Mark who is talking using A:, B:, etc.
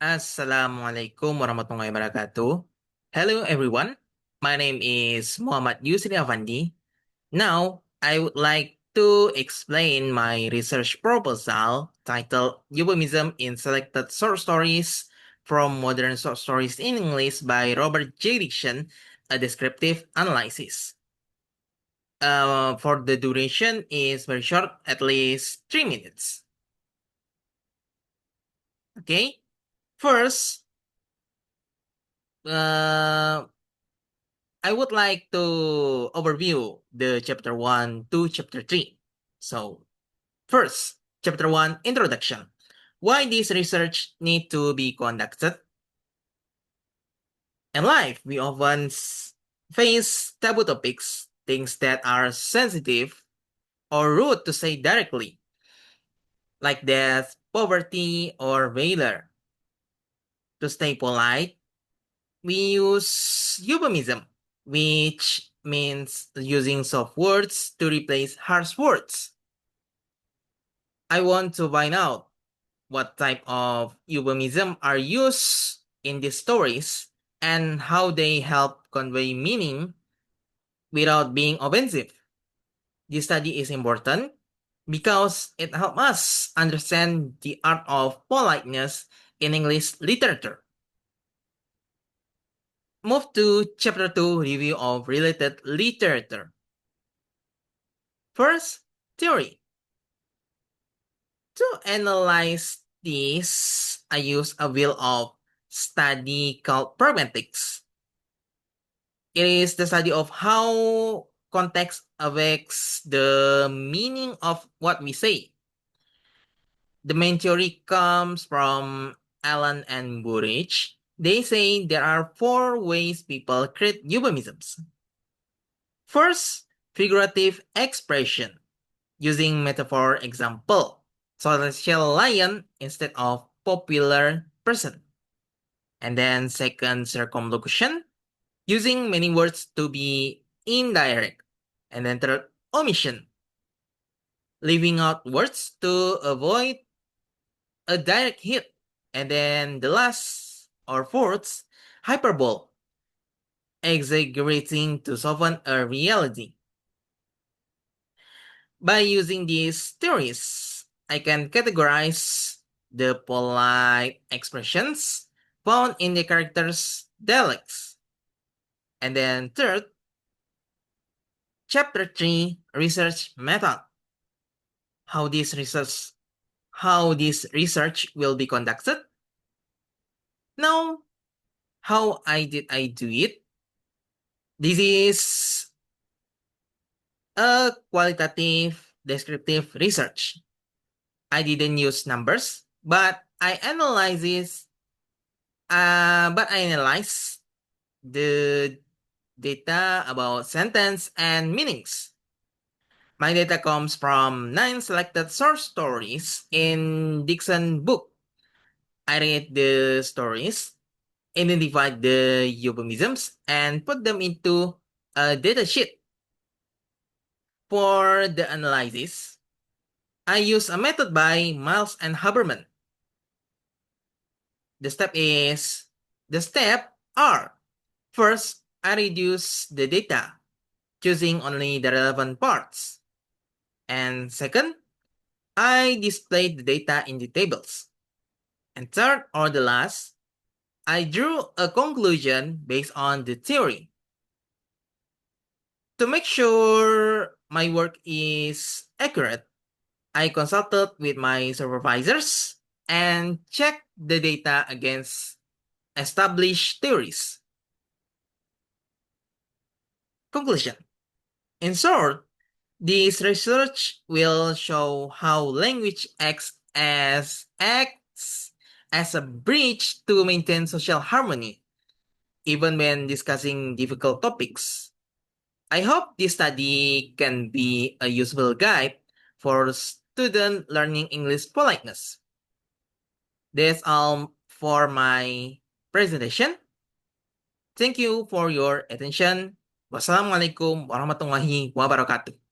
A: Assalamualaikum warahmatullahi wabarakatuh. Hello everyone. My name is Muhammad Yusri Avandi. Now, I would like to explain my research proposal titled Euphemism in Selected Short Stories from Modern Short Stories in English by Robert J. Dixson, a descriptive analysis. For the duration is very short, at least 3 minutes. Okay, first, uh, I would like to overview the chapter 1 to chapter 3. So, first, chapter 1 introduction. Why this research need to be conducted? In life, we often face taboo topics, things that are sensitive or rude to say directly, like death, poverty, or failure. To stay polite, we use euphemism, which means using soft words to replace harsh words. I want to find out what type of euphemism are used in these stories and how they help convey meaning without being offensive. This study is important because it helps us understand the art of politeness in English literature. Move to chapter 2 review of related literature. First, theory. To analyze this, I use a field of study called pragmatics. It is the study of how context affects the meaning of what we say. The main theory comes from Allen and Burrage. They say there are 4 ways people create euphemisms. First, figurative expression, using metaphor example, celestial lion instead of popular person. And then second, circumlocution, using many words to be indirect. And then third, omission, leaving out words to avoid a direct hit. And then the last or fourth, hyperbole, exaggerating to soften a reality. By using these theories, I can categorize the polite expressions found in the characters' dialects. And then third, chapter 3, research method. How this research will be conducted. Now, how I do it? This is a qualitative descriptive research. I didn't use numbers, but I analyze the data about sentence and meanings. My data comes from 9 selected source stories in Dixson book. I read the stories, identified the euphemisms, and put them into a data sheet. For the analysis, I use a method by Miles and Haberman. The step are, first, I reduce the data, choosing only the relevant parts. And second, I display the data in the tables. And third, or the last, I drew a conclusion based on the theory. To make sure my work is accurate, I consulted with my supervisors and checked the data against established theories. Conclusion. In short, this research will show how language acts as a bridge to maintain social harmony, even when discussing difficult topics. I hope this study can be a useful guide for student learning English politeness. That's all for my presentation. Thank you for your attention. Wassalamualaikum warahmatullahi wabarakatuh.